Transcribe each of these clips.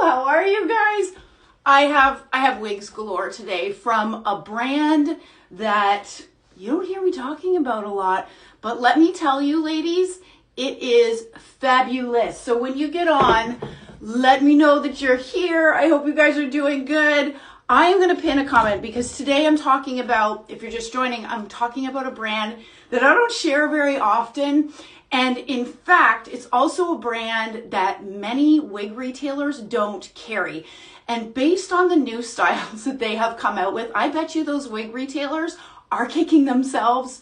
How are you guys? I have wigs galore today from a brand that you don't hear me talking about a lot, but let me tell you, ladies, it is fabulous. So when you get on, let me know that you're here. I hope you guys are doing good. I am going to pin a comment because today I'm talking about, if you're just joining, I'm talking about a brand that I don't share very often. And in fact, it's also a brand that many wig retailers don't carry. And based on the new styles that they have come out with, I bet you those wig retailers are kicking themselves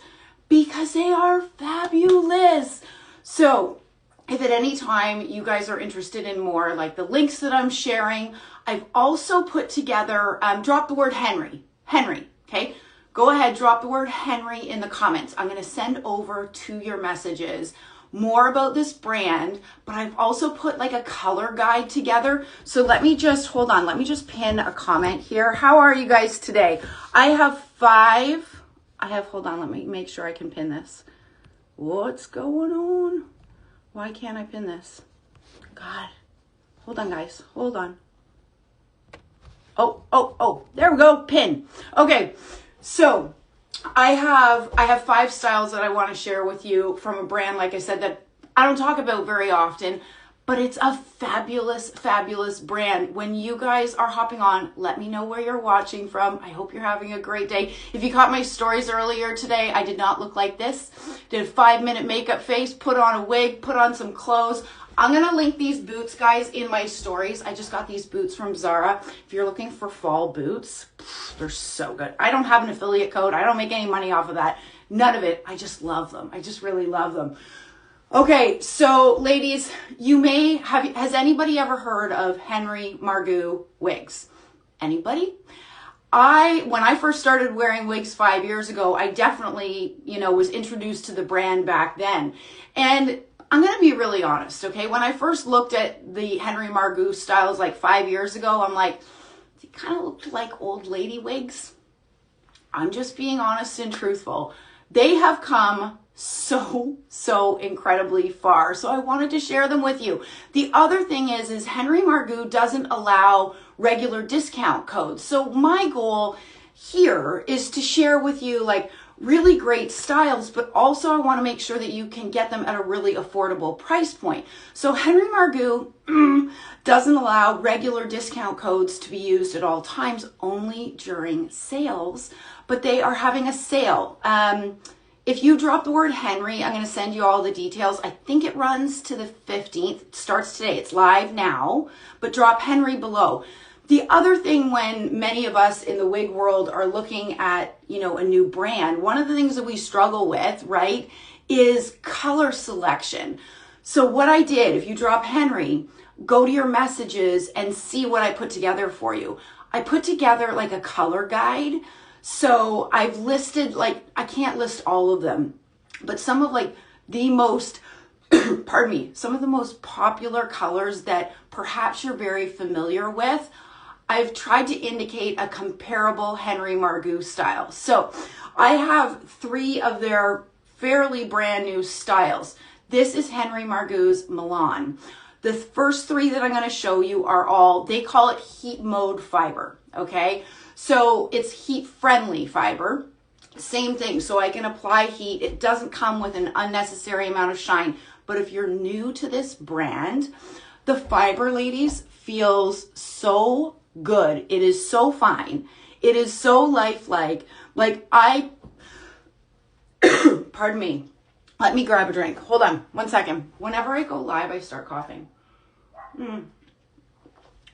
because they are fabulous. So if at any time you guys are interested in more, like the links that I'm sharing, I've also put together, drop the word Henry, okay? Go ahead, drop the word Henry in the comments. I'm going to send over to your messages more about this brand, but I've also put like a color guide together. So let me just, hold on, let me just pin a comment here. How are you guys today? Hold on, let me make sure I can pin this. What's going on? Why can't I pin this? God, hold on guys, hold on. Oh, there we go, pin. Okay. So I have 5 styles that I want to share with you from a brand, like I said, that I don't talk about very often, but it's a fabulous, fabulous brand. When you guys are hopping on, let me know where you're watching from. I hope you're having a great day. If you caught my stories earlier today, I did not look like this. Did a 5-minute makeup face, put on a wig, put on some clothes. I'm going to link these boots, guys, in my stories. I just got these boots from Zara. If you're looking for fall boots, they're so good. I don't have an affiliate code. I don't make any money off of that. None of it. I just love them. I just really love them. Okay, so ladies, has anybody ever heard of Henry Margu wigs? Anybody? When I first started wearing wigs 5 years ago, I definitely, was introduced to the brand back then. And I'm going to be really honest, okay? When I first looked at the Henry Margu styles like 5 years ago, I'm like, they kind of looked like old lady wigs. I'm just being honest and truthful. They have come so incredibly far. So I wanted to share them with you. The other thing is Henry Margu doesn't allow regular discount codes. So my goal here is to share with you like really great styles, but also I want to make sure that you can get them at a really affordable price point. So Henry Margu doesn't allow regular discount codes to be used at all times, only during sales, but they are having a sale. If you drop the word Henry, I'm going to send you all the details. I think it runs to the 15th. It starts today. It's live now, but drop Henry below. The other thing when many of us in the wig world are looking at, a new brand, one of the things that we struggle with, right, is color selection. So what I did, if you drop Henry, go to your messages and see what I put together for you. I put together like a color guide. So I've listed, like, I can't list all of them, but some of like the most, some of the most popular colors that perhaps you're very familiar with, I've tried to indicate a comparable Henry Margu style. So I have 3 of their fairly brand new styles. This is Henry Margu's Milan. The first 3 that I'm going to show you are all, they call it heat mode fiber, okay? So it's heat friendly fiber. Same thing, so I can apply heat. It doesn't come with an unnecessary amount of shine. But if you're new to this brand, the fiber, ladies, feels so good. It is so fine. It is so lifelike. Like pardon me. Let me grab a drink. Hold on 1 second. Whenever I go live, I start coughing.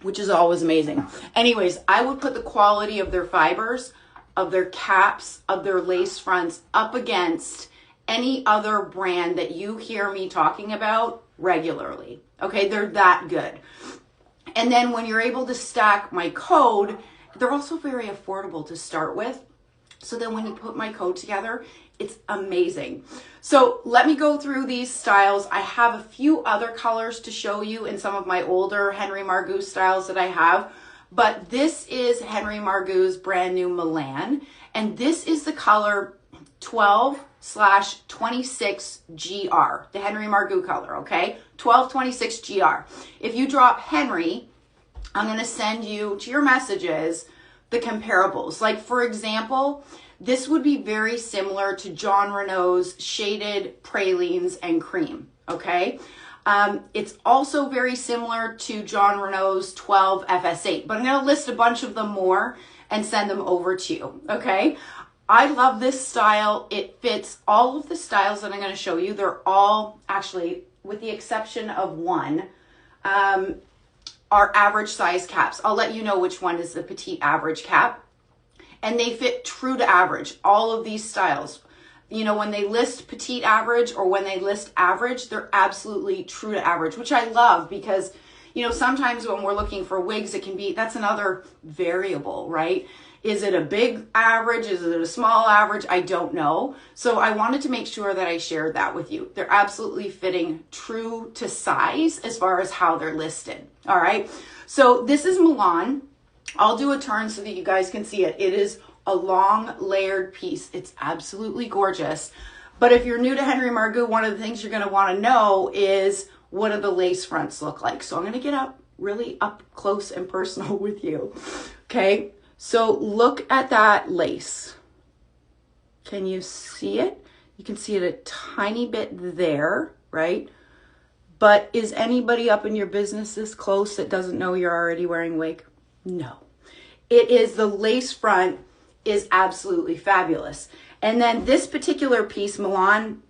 Which is always amazing. Anyways, I would put the quality of their fibers, of their caps, of their lace fronts up against any other brand that you hear me talking about regularly. Okay, they're that good. And then when you're able to stack my code, they're also very affordable to start with. So then when you put my code together, it's amazing. So let me go through these styles. I have a few other colors to show you in some of my older Henry Margu styles that I have. But this is Henry Margu's brand new Milan. And this is the color 12/26GR, the Henry Margu color, okay? 12/26GR. If you drop Henry, I'm going to send you to your messages the comparables. Like, for example, this would be very similar to Jon Renau's Shaded Pralines and Cream, okay? It's also very similar to Jon Renau's 12 FS8, but I'm going to list a bunch of them more and send them over to you, okay? I love this style. It fits all of the styles that I'm going to show you. They're all, actually, with the exception of one, are average size caps. I'll let you know which one is the petite average cap. And they fit true to average, all of these styles. You know, when they list petite average or when they list average, they're absolutely true to average, which I love because, you know, sometimes when we're looking for wigs, it can be, that's another variable, right? Is it a big average? Is it a small average? I don't know. So I wanted to make sure that I shared that with you. They're absolutely fitting true to size as far as how they're listed. All right. So this is Milan. I'll do a turn so that you guys can see it. It is a long layered piece. It's absolutely gorgeous. But if you're new to Henry Margu, one of the things you're going to want to know is what do the lace fronts look like? So I'm going to get up really up close and personal with you. Okay. So look at that lace. Can you see it? You can see it a tiny bit there, right? But is anybody up in your business this close that doesn't know you're already wearing wig? No. It is, the lace front is absolutely fabulous. And then this particular piece, Milan,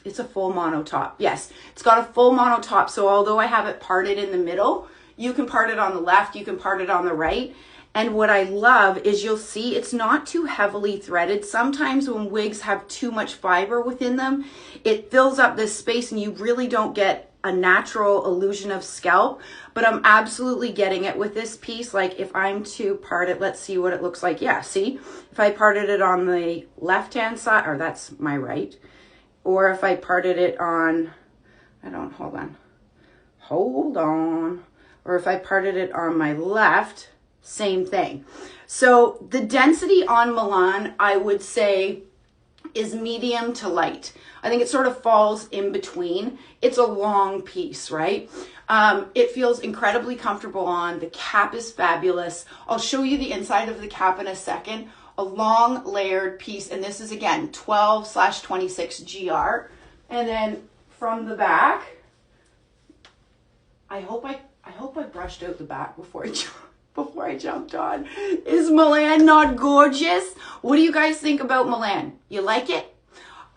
it's a full mono top. Yes, it's got a full mono top. So although I have it parted in the middle, you can part it on the left, you can part it on the right. And what I love is you'll see it's not too heavily threaded. Sometimes when wigs have too much fiber within them, it fills up this space and you really don't get a natural illusion of scalp. But I'm absolutely getting it with this piece. Like if I'm to part it, let's see what it looks like. Yeah, see? If I parted it on the left-hand side, or that's my right, or if I parted it on, hold on. Or if I parted it on my left, same thing. So the density on Milan, I would say, is medium to light. I think it sort of falls in between. It's a long piece, right? It feels incredibly comfortable on. The cap is fabulous. I'll show you the inside of the cap in a second. A long layered piece. And this is, again, 12/26 GR. And then from the back, I hope I brushed out the back before I jumped on. Is Milan not gorgeous? What do you guys think about Milan? You like it?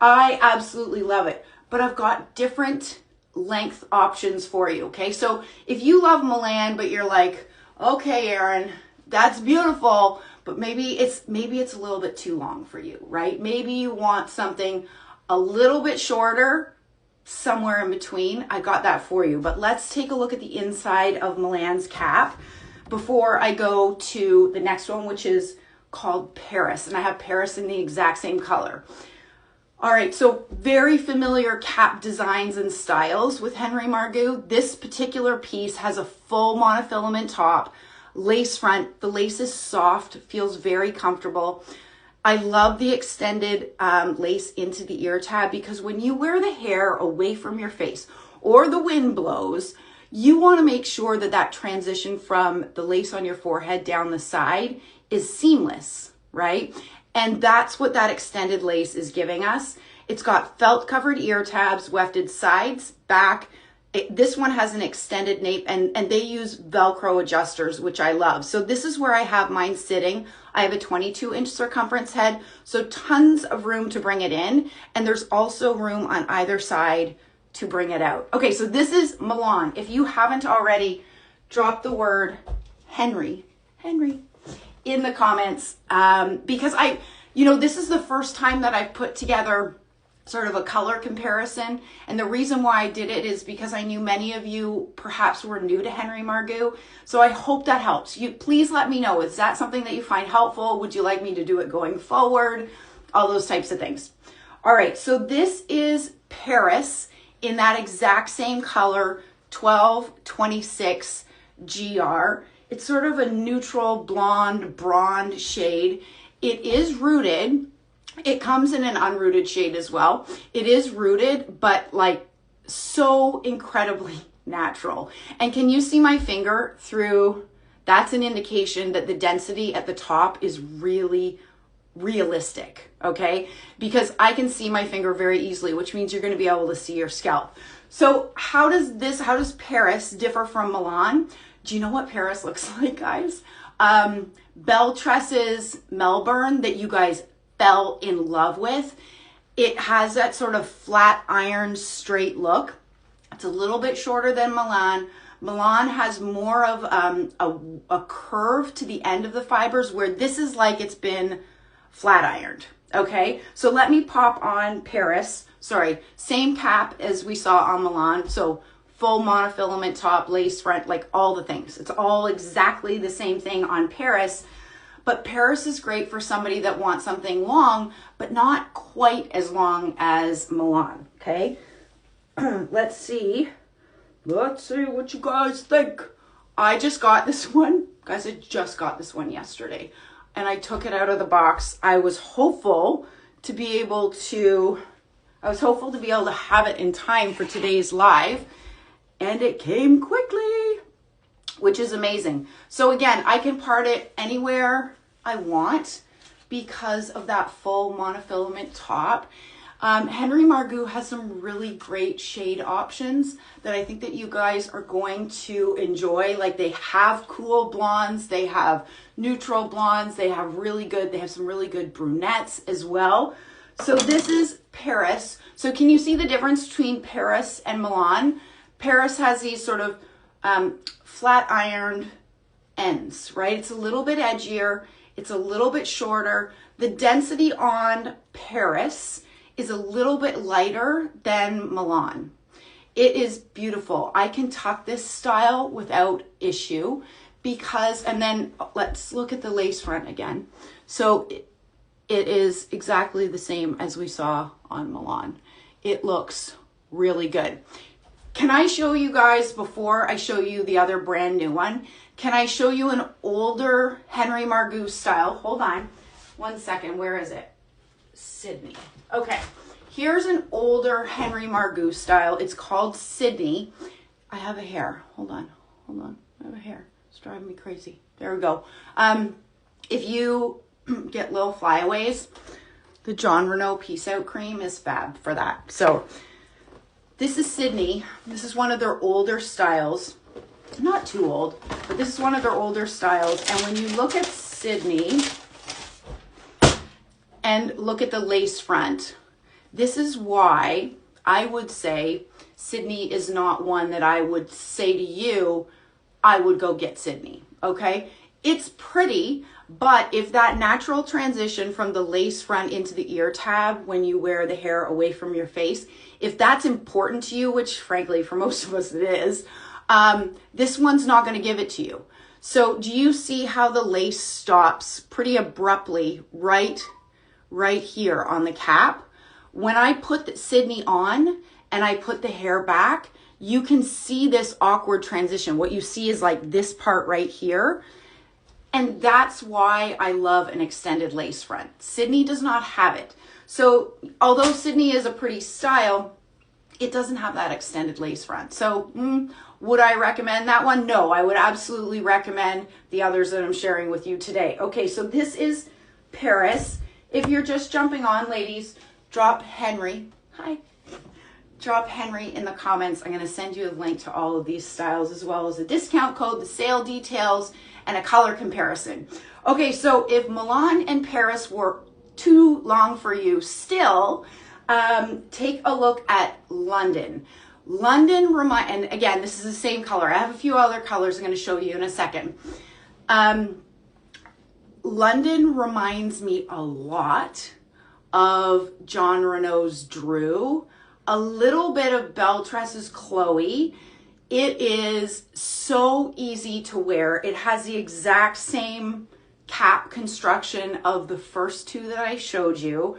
I absolutely love it. But I've got different length options for you, okay? So if you love Milan, but you're like, okay, Erin, that's beautiful, but maybe it's a little bit too long for you, right? Maybe you want something a little bit shorter, somewhere in between. I got that for you. But let's take a look at the inside of Milan's cap before I go to the next one, which is called Paris. And I have Paris in the exact same color. All right, so very familiar cap designs and styles with Henry Margu. This particular piece has a full monofilament top, lace front. The lace is soft, feels very comfortable. I love the extended lace into the ear tab because when you wear the hair away from your face or the wind blows, you want to make sure that that transition from the lace on your forehead down the side is seamless, right? And that's what that extended lace is giving us. It's got felt covered ear tabs, wefted sides, back. This one has an extended nape and they use Velcro adjusters, which I love. So this is where I have mine sitting. I have a 22-inch circumference head, so tons of room to bring it in. And there's also room on either side to bring it out. Okay, so this is Milan. If you haven't already, drop the word Henry in the comments because this is the first time that I've put together sort of a color comparison. And the reason why I did it is because I knew many of you perhaps were new to Henry Margu. So I hope that helps. Please let me know. Is that something that you find helpful? Would you like me to do it going forward? All those types of things. All right, so this is Paris in that exact same color, 12/26 GR. It's sort of a neutral blonde bronze shade. It is rooted. It comes in an unrooted shade as well. It is rooted, but like so incredibly natural. And can you see my finger through that's an indication that the density at the top is really realistic, okay? Because I can see my finger very easily, which means you're going to be able to see your scalp. So how does Paris differ from Milan? Do you know what Paris looks like, guys? Belle Tresses Melbourne that you guys fell in love with. It has that sort of flat iron straight look. It's a little bit shorter than Milan. Milan has more of a curve to the end of the fibers, where this is like it's been flat ironed. Okay, so let me pop on Paris. Sorry, same cap as we saw on Milan. So full monofilament top, lace front, like all the things. It's all exactly the same thing on Paris. But Paris is great for somebody that wants something long, but not quite as long as Milan, okay? Let's see what you guys think. I just got this one. Guys, I just got this one yesterday, and I took it out of the box. I was hopeful to be able to have it in time for today's live, and it came quickly, which is amazing. So again, I can part it anywhere I want because of that full monofilament top. Henry Margu has some really great shade options that I think that you guys are going to enjoy. Like, they have cool blondes, they have neutral blondes, they have some really good brunettes as well. So this is Paris. So can you see the difference between Paris and Milan? Paris has these sort of flat ironed ends, right? It's a little bit edgier. It's a little bit shorter. The density on Paris is a little bit lighter than Milan. It is beautiful. I can tuck this style without issue because, and then let's look at the lace front again. So it is exactly the same as we saw on Milan. It looks really good. Can I show you guys, before I show you the other brand new one, can I show you an older Henry Margu style? Hold on one second. Where is it? Sydney. Okay. Here's an older Henry Margu style. It's called Sydney. I have a hair. Hold on. I have a hair. It's driving me crazy. There we go. If you get little flyaways, the Jon Renau Peace Out cream is fab for that. So this is Sydney. This is one of their older styles. Not too old, but this is one of their older styles. And when you look at Sydney and look at the lace front, this is why I would say Sydney is not one that I would say to you, I would go get Sydney, okay? It's pretty, but if that natural transition from the lace front into the ear tab when you wear the hair away from your face, if that's important to you, which frankly for most of us it is, this one's not going to give it to you. So do you see how the lace stops pretty abruptly right here on the cap? When I put the Sydney on and I put the hair back, you can see this awkward transition. What you see is like this part right here. And that's why I love an extended lace front. Sydney does not have it. So although Sydney is a pretty style, it doesn't have that extended lace front. So would I recommend that one? No, I would absolutely recommend the others that I'm sharing with you today. Okay, so this is Paris. If you're just jumping on, ladies, drop Henry. Hi. Drop Henry in the comments. I'm going to send you a link to all of these styles, as well as a discount code, the sale details, and a color comparison. Okay, so if Milan and Paris were too long for you still, take a look at London. And again, this is the same color. I have a few other colors I'm going to show you in a second. London reminds me a lot of Jon Renau's Drew, a little bit of Belle Tresses Chloe. It is so easy to wear. It has the exact same cap construction of the first two that I showed you.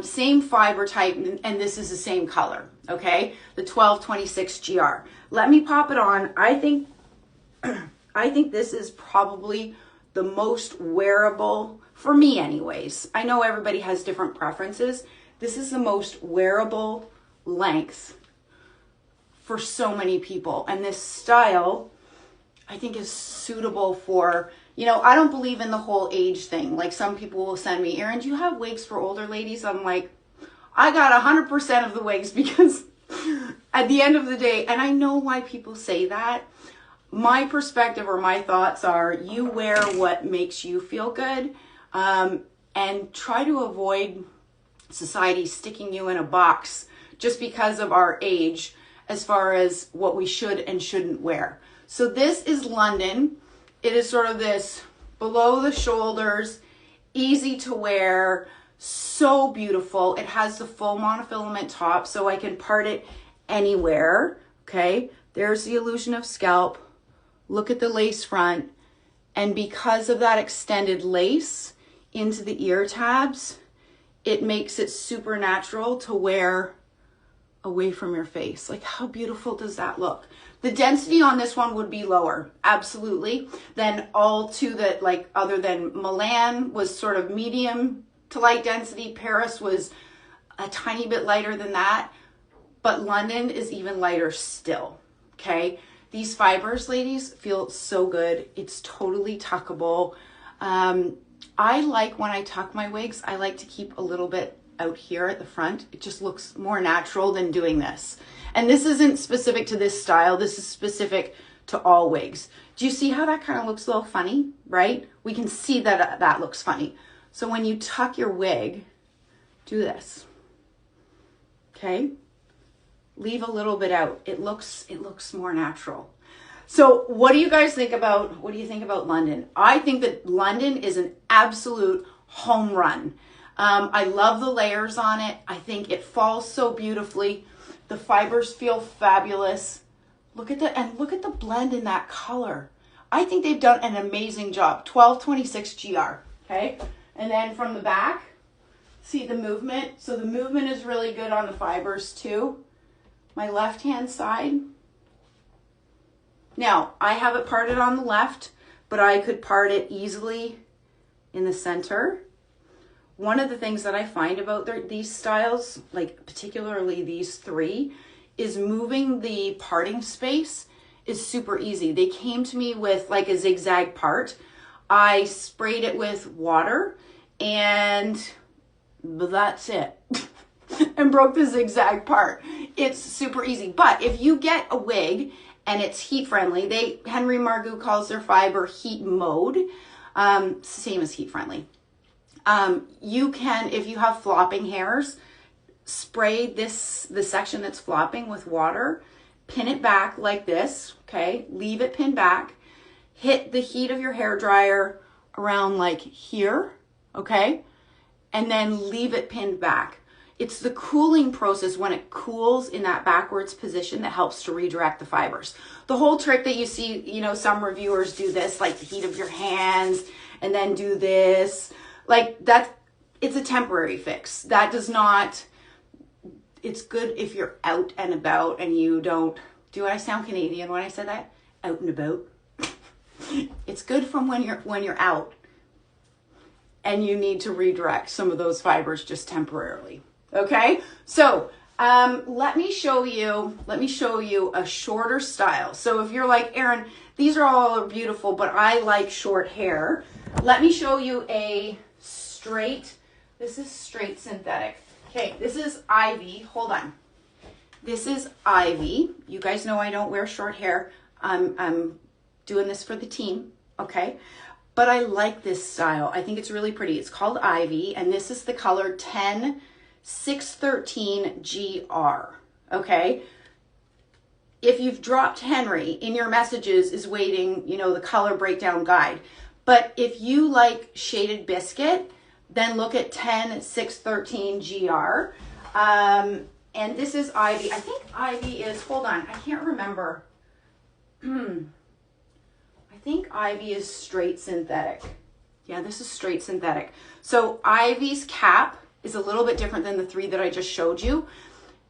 Same fiber type, and this is the same color, okay? The 1226 GR. Let me pop it on. I think this is probably the most wearable, for me anyways. I know everybody has different preferences. This is the most wearable length for so many people. And this style, I think is suitable for, you know, I don't believe in the whole age thing. Like some people will send me, Erin, do you have wigs for older ladies? I'm like, I got 100% of the wigs because at the end of the day, and I know why people say that, my perspective or my thoughts are you wear what makes you feel good, and try to avoid society sticking you in a box just because of our age as far as what we should and shouldn't wear. So this is London. It is sort of this below the shoulders, easy to wear, so beautiful. It has the full monofilament top, so I can part it anywhere. Okay, there's the illusion of scalp. Look at the lace front. And because of that extended lace into the ear tabs, it makes it super natural to wear away from your face. Like, how beautiful does that look? The density on this one would be lower, absolutely, than all two that, like, other than Milan was sort of medium to light density. Paris was a tiny bit lighter than that, but London is even lighter still, okay? These fibers, ladies, feel so good. It's totally tuckable. I like when I tuck my wigs, I like to keep a little bit out here at the front. It just looks more natural than doing this. And this isn't specific to this style. This is specific to all wigs. Do you see how that kind of looks a little funny, right? We can see that that looks funny. So when you tuck your wig, do this, okay? Leave a little bit out. It looks more natural. So what do you guys think about, what do you think about London? I think that London is an absolute home run. I love the layers on it. I think it falls so beautifully. The fibers feel fabulous. Look at the blend in that color. I think they've done an amazing job. 1226 GR, okay? And then from the back, see the movement. So the movement is really good on the fibers too. My left-hand side. Now, I have it parted on the left, but I could part it easily in the center. One of the things that I find about these styles, like particularly these three, is moving the parting space is super easy. They came to me with like a zigzag part. I sprayed it with water and that's it. And broke the zigzag part. It's super easy. But if you get a wig and it's heat friendly, Henry Margu calls their fiber heat mode, same as heat friendly. You can, if you have flopping hairs, spray the section that's flopping with water, pin it back like this, okay? Leave it pinned back, hit the heat of your hair dryer around like here, okay? And then leave it pinned back. It's the cooling process when it cools in that backwards position that helps to redirect the fibers. The whole trick that you see, you know, some reviewers do this, like the heat of your hands, and then do this. Like that, it's a temporary fix. That does not, it's good if you're out and about and you don't, do I sound Canadian when I said that? Out and about. It's good from when you're out and you need to redirect some of those fibers just temporarily. Okay, so let me show you a shorter style. So if you're like, Erin, these are all beautiful, but I like short hair. Let me show you a straight, this is straight synthetic. Okay, this is Ivy, hold on. This is Ivy. You guys know I don't wear short hair. I'm doing this for the team, okay? But I like this style. I think it's really pretty. It's called Ivy, and this is the color 10613 GR, okay? If you've dropped Henry in your messages is waiting, you know, the color breakdown guide. But if you like shaded biscuit, then look at 10613 GR. And this is Ivy. I think Ivy is, hold on, I can't remember. I think Ivy is straight synthetic. Yeah, this is straight synthetic. So Ivy's cap is a little bit different than the three that I just showed you.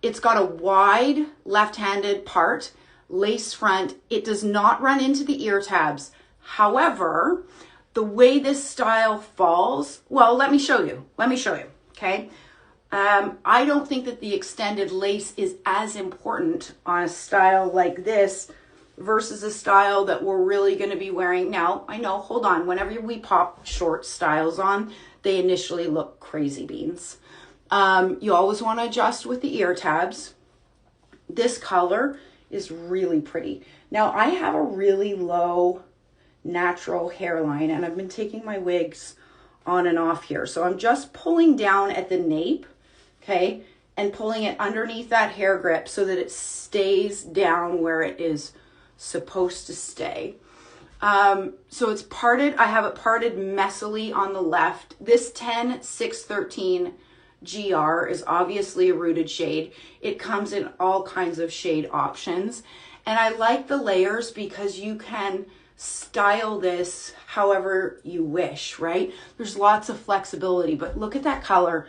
It's got a wide left-handed part, lace front. It does not run into the ear tabs. However, the way this style falls, well, let me show you, okay? I don't think that the extended lace is as important on a style like this versus a style that we're really going to be wearing. Now, I know, hold on, whenever we pop short styles on, they initially look crazy beans. You always want to adjust with the ear tabs. This color is really pretty. Now, I have a really low natural hairline, and I've been taking my wigs on and off here. So I'm just pulling down at the nape, okay, and pulling it underneath that hair grip so that it stays down where it is supposed to stay. So it's parted. I have it parted messily on the left. This 10-613 GR is obviously a rooted shade. It comes in all kinds of shade options. And I like the layers because you can style this however you wish, right? There's lots of flexibility, but look at that color.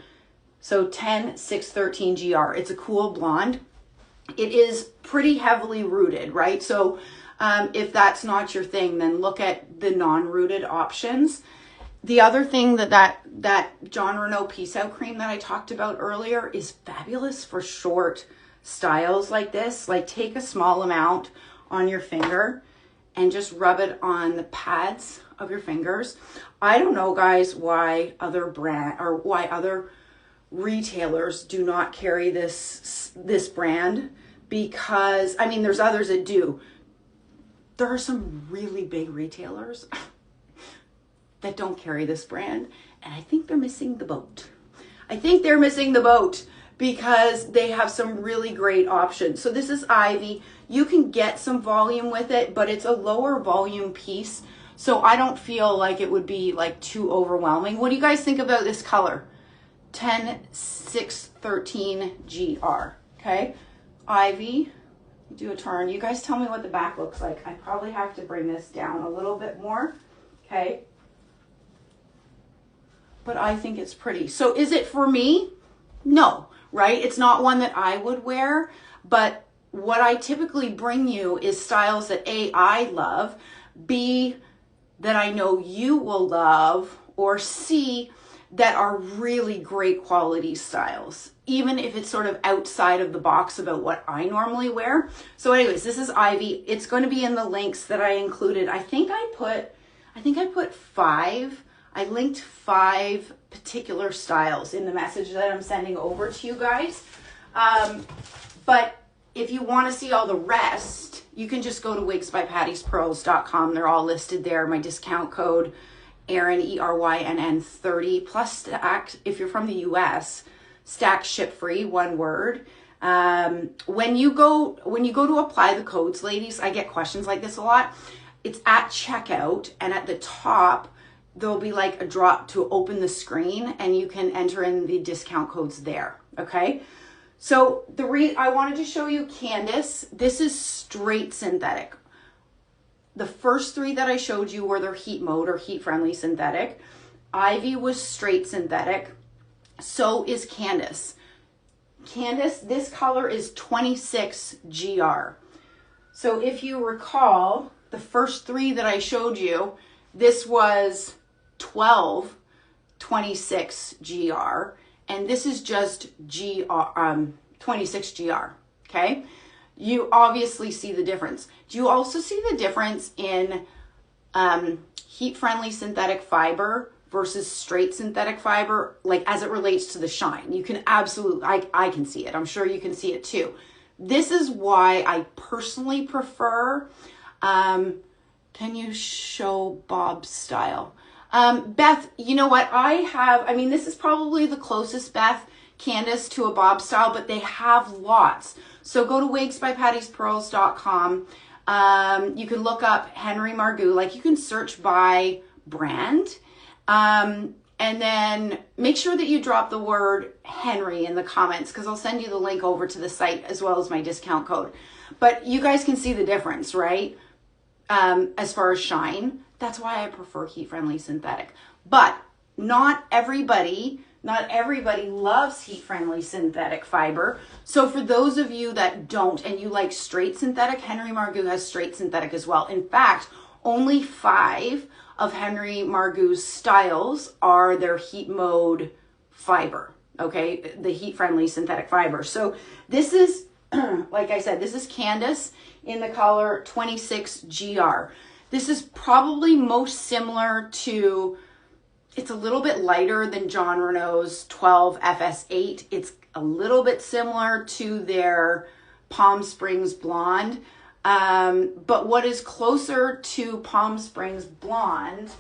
So 10-613 GR, it's a cool blonde. It is pretty heavily rooted, right? So if that's not your thing, then look at the non-rooted options. The other thing that Jon Renau Peace Out cream that I talked about earlier is fabulous for short styles like this. Like, take a small amount on your finger and just rub it on the pads of your fingers. I don't know, guys, why other retailers do not carry this brand, because I mean, there's others that do. There are some really big retailers that don't carry this brand, and I think they're missing the boat. I think they're missing the boat because they have some really great options. So this is Ivy. You can get some volume with it, but it's a lower volume piece, so I don't feel like it would be like too overwhelming. What do you guys think about this color? 10-613 GR, okay? Ivy, do a turn. You guys tell me what the back looks like. I probably have to bring this down a little bit more, okay? But I think it's pretty. So is it for me? No, right? It's not one that I would wear, but what I typically bring you is styles that A, I love, B, that I know you will love, or C, that are really great quality styles, even if it's sort of outside of the box about what I normally wear. So anyways, this is Ivy. It's going to be in the links that I included. I think I put 5. I linked 5 particular styles in the message that I'm sending over to you guys. But if you want to see all the rest, you can just go to wigsbypatty'spearls.com. They're all listed there. My discount code, Erin, ERYNN 30, plus stacked, if you're from the US, stacked ship free, one word. When you go to apply the codes, ladies, I get questions like this a lot. It's at checkout, and at the top, there'll be like a drop to open the screen, and you can enter in the discount codes there, okay? So I wanted to show you Candice. This is straight synthetic. The first 3 that I showed you were their heat mode or heat friendly synthetic. Ivy was straight synthetic. So is Candice. Candice, this color is 26 GR. So if you recall, the first 3 that I showed you, this was 12 26 GR, and this is just 26 GR, okay? You obviously see the difference. Do you also see the difference in heat-friendly synthetic fiber versus straight synthetic fiber, like as it relates to the shine? You can absolutely, I can see it. I'm sure you can see it too. This is why I personally prefer, can you show Bob's style? Beth, you know what? This is probably the closest, Beth, Candice, to a Bob style, but they have lots. So go to wigsbypatty'spearls.com. You can look up Henry Margu, like you can search by brand. And then make sure that you drop the word Henry in the comments, because I'll send you the link over to the site as well as my discount code. But you guys can see the difference, right? As far as shine, that's why I prefer heat-friendly synthetic. But not everybody loves heat-friendly synthetic fiber. So for those of you that don't and you like straight synthetic, Henry Margu has straight synthetic as well. In fact, only 5 of Henry Margu's styles are their heat mode fiber, okay? The heat-friendly synthetic fiber. So this is like I said, this is Candice in the color 26GR. This is probably most similar to, it's a little bit lighter than Jon Renau's 12 FS8. It's a little bit similar to their Palm Springs Blonde. But what is closer to Palm Springs Blonde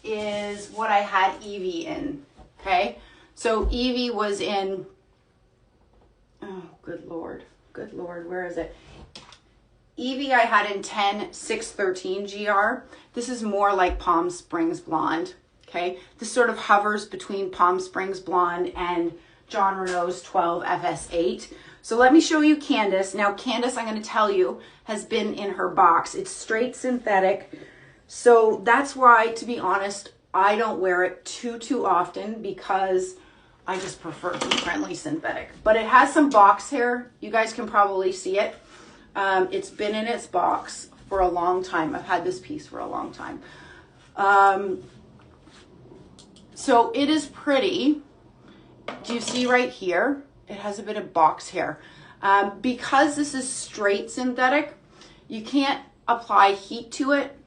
is what I had Evie in, okay? So Evie was in, oh, good Lord, where is it? Evie I had in 10-613GR. This is more like Palm Springs Blonde, okay? This sort of hovers between Palm Springs Blonde and Jon Renau's 12 FS8. So let me show you Candice. Now Candice, I'm going to tell you, has been in her box. It's straight synthetic. So that's why, to be honest, I don't wear it too often because I just prefer friendly synthetic. But it has some box hair. You guys can probably see it. It's been in its box for a long time. I've had this piece for a long time. So it is pretty. Do you see right here? It has a bit of box hair. Because this is straight synthetic, you can't apply heat to it,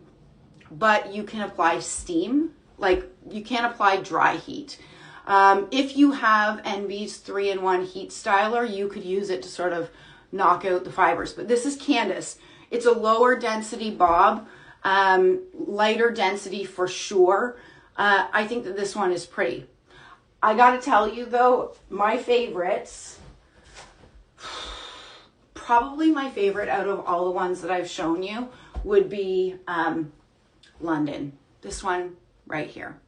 but you can apply steam. Like, you can't apply dry heat. If you have Envy's 3-in-1 heat styler, you could use it to sort of knock out the fibers. But this is Candice. It's a lower density bob, lighter density for sure. I think that this one is pretty. I got to tell you though, my favorites, probably my favorite out of all the ones that I've shown you would be London. This one right here.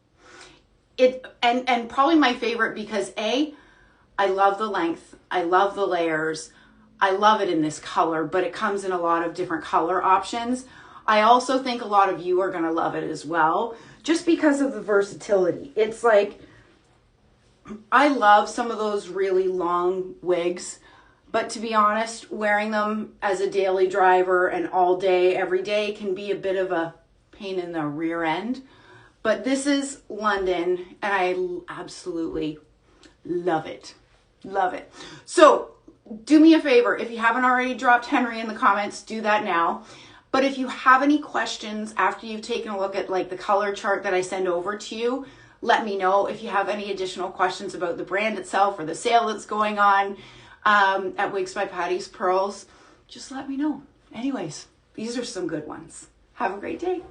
And probably my favorite because I love the length. I love the layers. I love it in this color, but it comes in a lot of different color options. I also think a lot of you are going to love it as well, just because of the versatility. It's like, I love some of those really long wigs, but to be honest, wearing them as a daily driver and all day, every day can be a bit of a pain in the rear end. But this is London and I absolutely love it. Love it. So do me a favor. If you haven't already dropped Henry in the comments, do that now. But if you have any questions after you've taken a look at like the color chart that I send over to you, let me know. If you have any additional questions about the brand itself or the sale that's going on at Wigs by Patty's Pearls, just let me know. Anyways, these are some good ones. Have a great day.